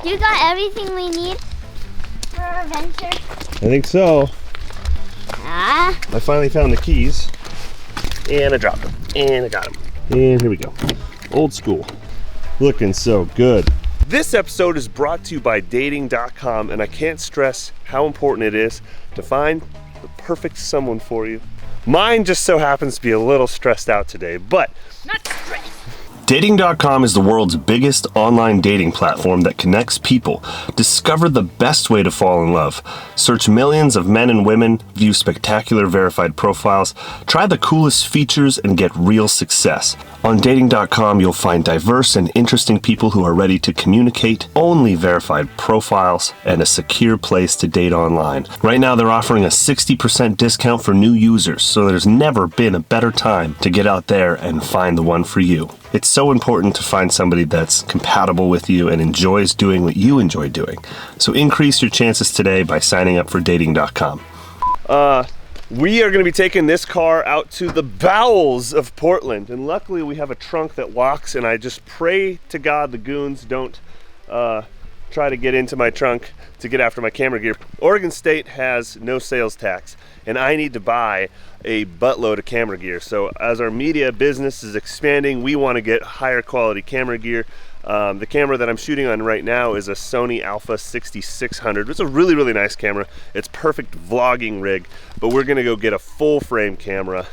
You got everything we need for our adventure? I think so. Ah. I finally found the keys. And I dropped them. And I got them. And here we go. Old school. Looking so good. This episode is brought to you by dating.com, and I can't stress how important it is to find the perfect someone for you. Mine just so happens to be a little stressed out today, but Not stressed. Dating.com is the world's biggest online dating platform that connects people. Discover the best way to fall in love. Search millions of men and women, view spectacular verified profiles, try the coolest features, and get real success. On Dating.com, you'll find diverse and interesting people who are ready to communicate, only verified profiles, and a secure place to date online. Right now, they're offering a 60% discount for new users, so there's never been a better time to get out there and find the one for you. It's so important to find somebody that's compatible with you and enjoys doing what you enjoy doing. So increase your chances today by signing up for Dating.com. We are going to be taking this car out to the bowels of Portland, and luckily we have a trunk that locks, and I just pray to God the goons don't try to get into my trunk to get after my camera gear. Oregon State has no sales tax, and I need to buy a buttload of camera gear. So as our media business is expanding, we want to get higher quality camera gear. The camera that I'm shooting on right now is a Sony Alpha 6600. It's a really, really nice camera. It's perfect vlogging rig, but we're gonna go get a full frame camera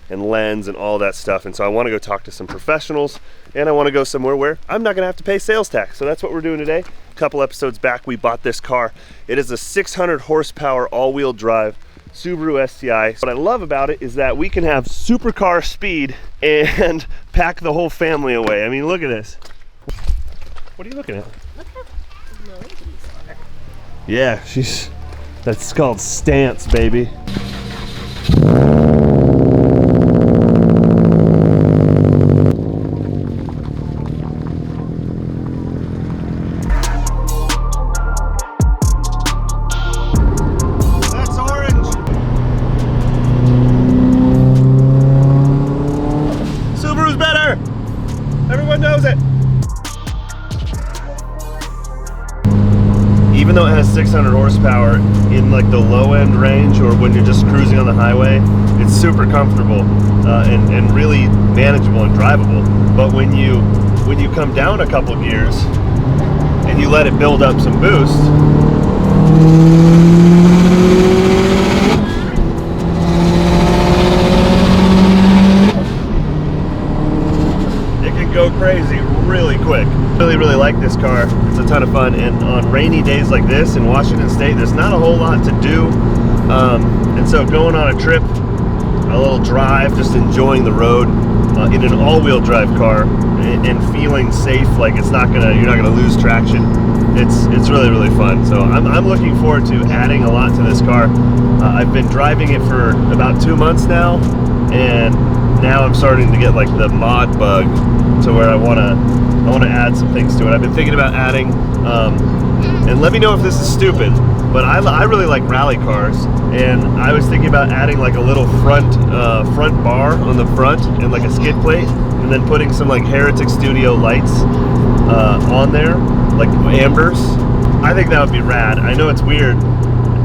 and lens and all that stuff. And so I wanna go talk to some professionals, and I wanna go somewhere where I'm not gonna have to pay sales tax. So that's what we're doing today. A couple episodes back, we bought this car. It is a 600 horsepower all-wheel drive Subaru Sti. What I love about it is that we can have supercar speed and pack the whole family away. I mean, look at this. What are you looking at? Look how low these are. Yeah, that's called stance, baby. That's orange. Subaru's better. Everyone knows it. Even though it has 600 horsepower in like the low end range, or when you're just cruising on the highway, it's super comfortable and really manageable and drivable. But when you come down a couple gears and you let it build up some boost, it can go crazy really quick. Really like this car. It's a ton of fun, and on rainy days like this in Washington State, there's not a whole lot to do, and so going on a trip, a little drive, just enjoying the road in an all-wheel drive car and feeling safe, like you're not gonna lose traction. It's really fun. So I'm looking forward to adding a lot to this car. I've been driving it for about 2 months now, and now I'm starting to get like the mod bug to where I want to add some things to it. I've been thinking about adding, and let me know if this is stupid, but I really like rally cars, and I was thinking about adding like a little front bar on the front and like a skid plate, and then putting some like Heritage Studio lights on there, like ambers. I think that would be rad. I know it's weird.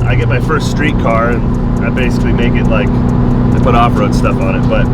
I get my first street car, and I basically make it like I put off-road stuff on it, but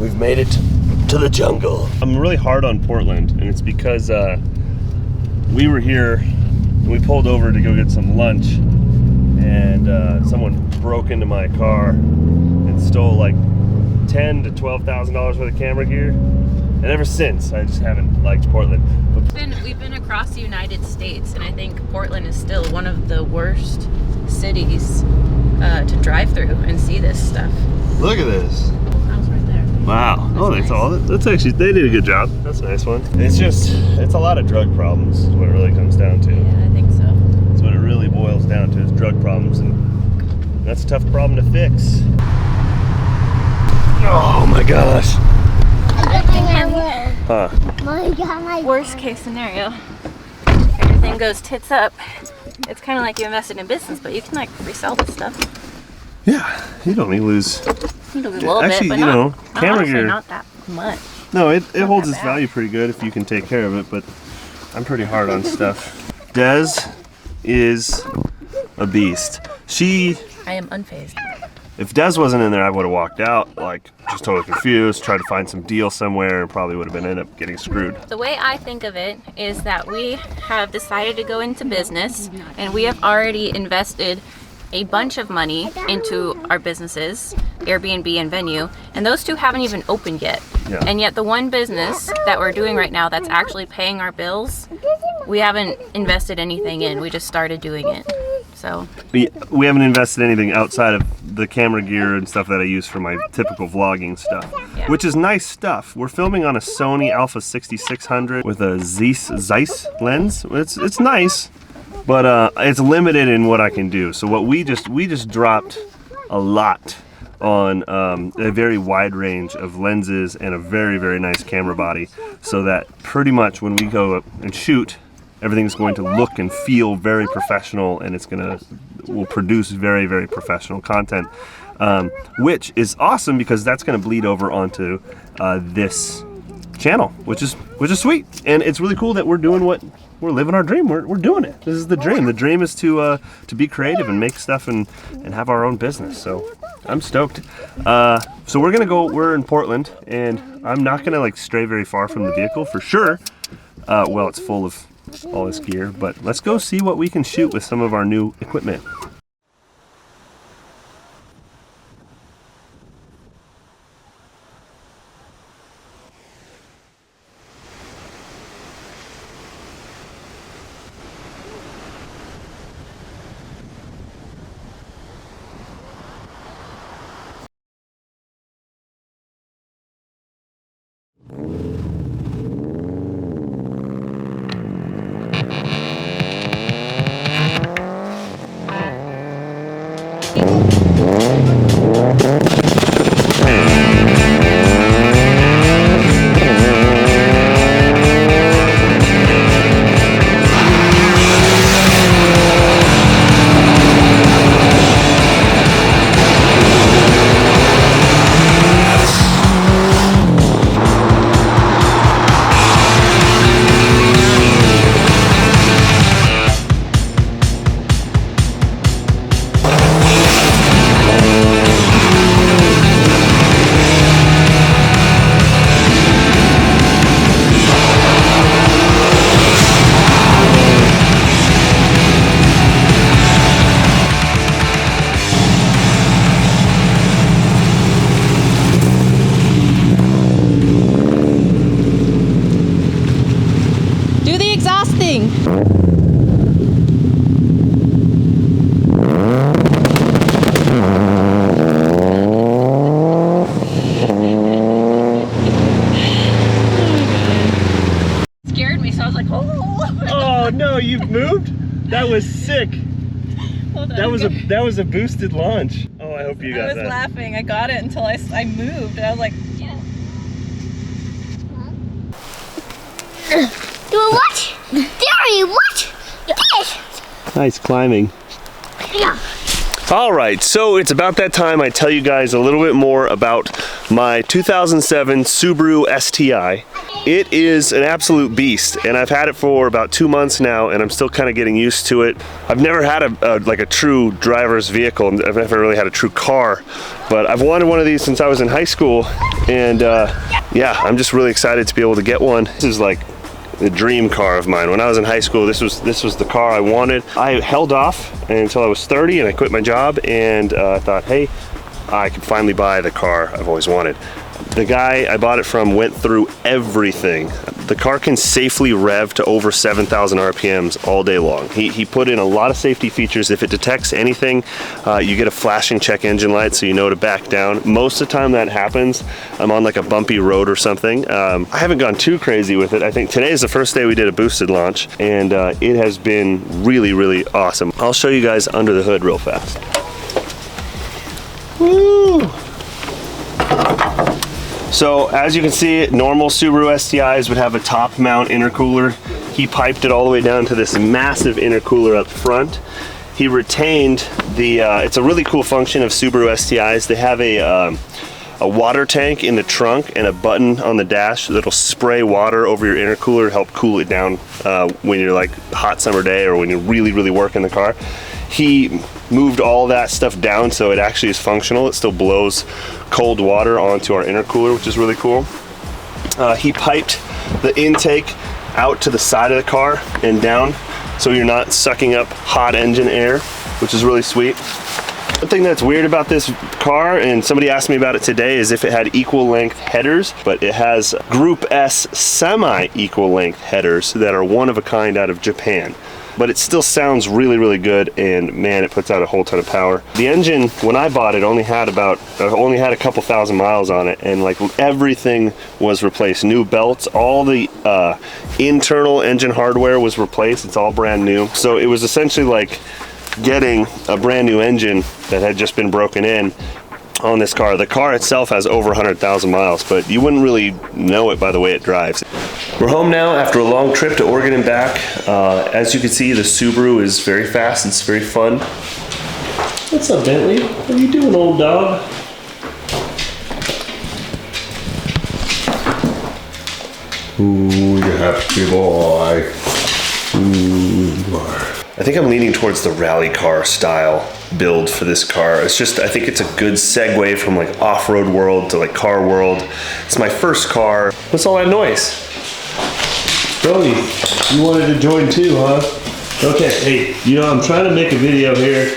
we've made it to the jungle. I'm really hard on Portland, and it's because we were here and we pulled over to go get some lunch, and someone broke into my car and stole like $10,000 to $12,000 worth of camera gear. And ever since, I just haven't liked Portland. We've been across the United States, and I think Portland is still one of the worst cities to drive through and see this stuff. Look at this. House right there. Wow. That's nice. That's actually, they did a good job. That's a nice one. It's a lot of drug problems is what it really comes down to. Yeah, I think so. That's what it really boils down to, is drug problems, and that's a tough problem to fix. Oh my gosh. Huh. My Worst case scenario, everything goes tits up. It's kind of like you invested in business, but you can like resell this stuff. Yeah. You don't need to lose. You lose a little Actually, bit, but you know, not, camera honestly, gear. not that much. No, it holds that its bad. value pretty good if you can take care of it, but I'm pretty hard on stuff. Des is a beast. I am unfazed. If Des wasn't in there, I would have walked out, like, just totally confused, tried to find some deal somewhere, and probably would have ended up getting screwed. The way I think of it is that we have decided to go into business, and we have already invested a bunch of money into our businesses, Airbnb and Venue, and those two haven't even opened yet. Yeah. And yet the one business that we're doing right now that's actually paying our bills, we haven't invested anything in. We just started doing it. So We haven't invested anything outside of the camera gear and stuff that I use for my typical vlogging stuff, Yeah. which is nice stuff. We're filming on a Sony Alpha 6600 with a Zeiss lens. It's nice, but it's limited in what I can do. So what we just dropped a lot on a very wide range of lenses and a very, very nice camera body, so that pretty much when we go and shoot, everything's going to look and feel very professional, and will produce very, very professional content, which is awesome because that's going to bleed over onto this channel, which is sweet. And it's really cool that we're doing what we're living our dream. We're doing it. This is the dream. The dream is to be creative and make stuff and have our own business. So I'm stoked. So we're in Portland, and I'm not gonna like stray very far from the vehicle for sure. Well, it's full of all this gear, but let's go see what we can shoot with some of our new equipment. do the exhaust thing. Scared me, so I was like, oh. Oh no, you've moved? That was sick. Hold on. That was a boosted launch. Oh, I hope you got I was that. laughing. I got it until I moved, and I was like, yeah. Do what? Daddy, what? Yes. Nice climbing. Yeah. All right, so it's about that time I tell you guys a little bit more about my 2007 Subaru Sti. It is an absolute beast, and I've had it for about 2 months now, and I'm still kind of getting used to it. I've never had a true driver's vehicle. I've never really had a true car, but I've wanted one of these since I was in high school, and yeah, I'm just really excited to be able to get one. This is like the dream car of mine. When I was in high school, this was the car I wanted. I held off until I was 30 and I quit my job, and I thought, hey, I could finally buy the car I've always wanted. The guy I bought it from went through everything. The car can safely rev to over 7,000 RPMs all day long. He put in a lot of safety features. If it detects anything, you get a flashing check engine light so you know to back down. Most of the time that happens, I'm on like a bumpy road or something. I haven't gone too crazy with it. I think today is the first day we did a boosted launch, and it has been really, really awesome. I'll show you guys under the hood real fast. Woo! So as you can see, normal Subaru STIs would have a top mount intercooler. He piped it all the way down to this massive intercooler up front. he retained the, it's a really cool function of Subaru STIs. They have a water tank in the trunk and a button on the dash that'll spray water over your intercooler to help cool it down when you're like hot summer day or when you're really working the car. He moved all that stuff down so it actually is functional. It still blows cold water onto our intercooler, which is really cool. He piped the intake out to the side of the car and down so you're not sucking up hot engine air, which is really sweet. One thing that's weird about this car, and somebody asked me about it today, is if it had equal length headers, but it has Group S semi-equal length headers that are one of a kind out of Japan. But it still sounds really good, and man, it puts out a whole ton of power. The engine, when I bought it, only had a couple thousand miles on it, and like everything was replaced. New belts, all the internal engine hardware was replaced. It's all brand new. So it was essentially like getting a brand new engine that had just been broken in on this car. The car itself has over 100,000 miles, but you wouldn't really know it by the way it drives. We're home now after a long trip to Oregon and back. As you can see, the Subaru is very fast. It's very fun. What's up, Bentley? What are you doing, old dog? Ooh, you happy boy. Ooh. I think I'm leaning towards the rally car style build for this car. It's just, I think it's a good segue from like off-road world to like car world. It's my first car. What's all that noise? Brody, you wanted to join too, huh? Okay, hey, you know, I'm trying to make a video here.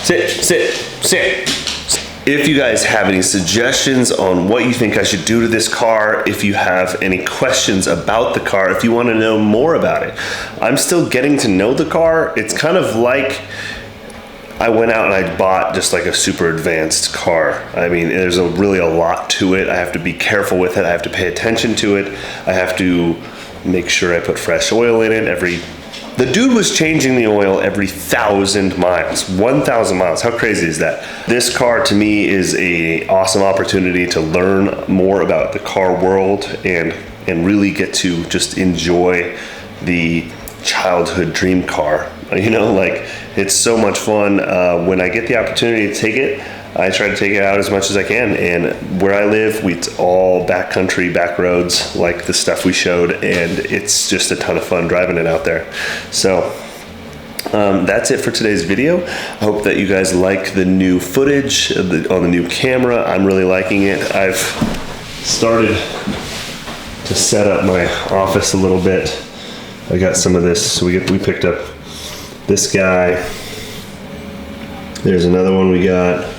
Sit. If you guys have any suggestions on what you think I should do to this car, if you have any questions about the car, if you want to know more about it, I'm still getting to know the car. It's kind of like I went out and I bought just like a super advanced car. I mean, there's really a lot to it. I have to be careful with it. I have to pay attention to it. I have to make sure I put fresh oil in it The dude was changing the oil every 1,000 miles, 1,000 miles. How crazy is that? This car to me is an awesome opportunity to learn more about the car world and really get to just enjoy the childhood dream car. You know, like it's so much fun. When I get the opportunity to take it, I try to take it out as much as I can. And where I live, it's all backcountry, back roads, like the stuff we showed, and it's just a ton of fun driving it out there. So that's it for today's video. I hope that you guys like the new footage on the new camera. I'm really liking it. I've started to set up my office a little bit. I got some of this, so we picked up this guy. There's another one we got.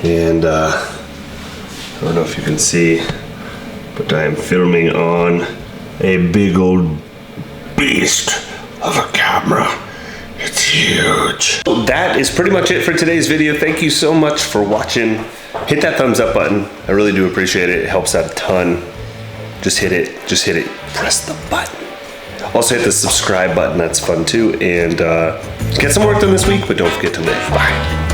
And I don't know if you can see, but I am filming on a big old beast of a camera. It's huge. That is pretty much it for today's video. Thank you so much for watching. Hit that thumbs up button. I really do appreciate it. It helps out a ton. Just hit it. Press the button. Also hit the subscribe button. That's fun too. And get some work done this week, but don't forget to live. Bye.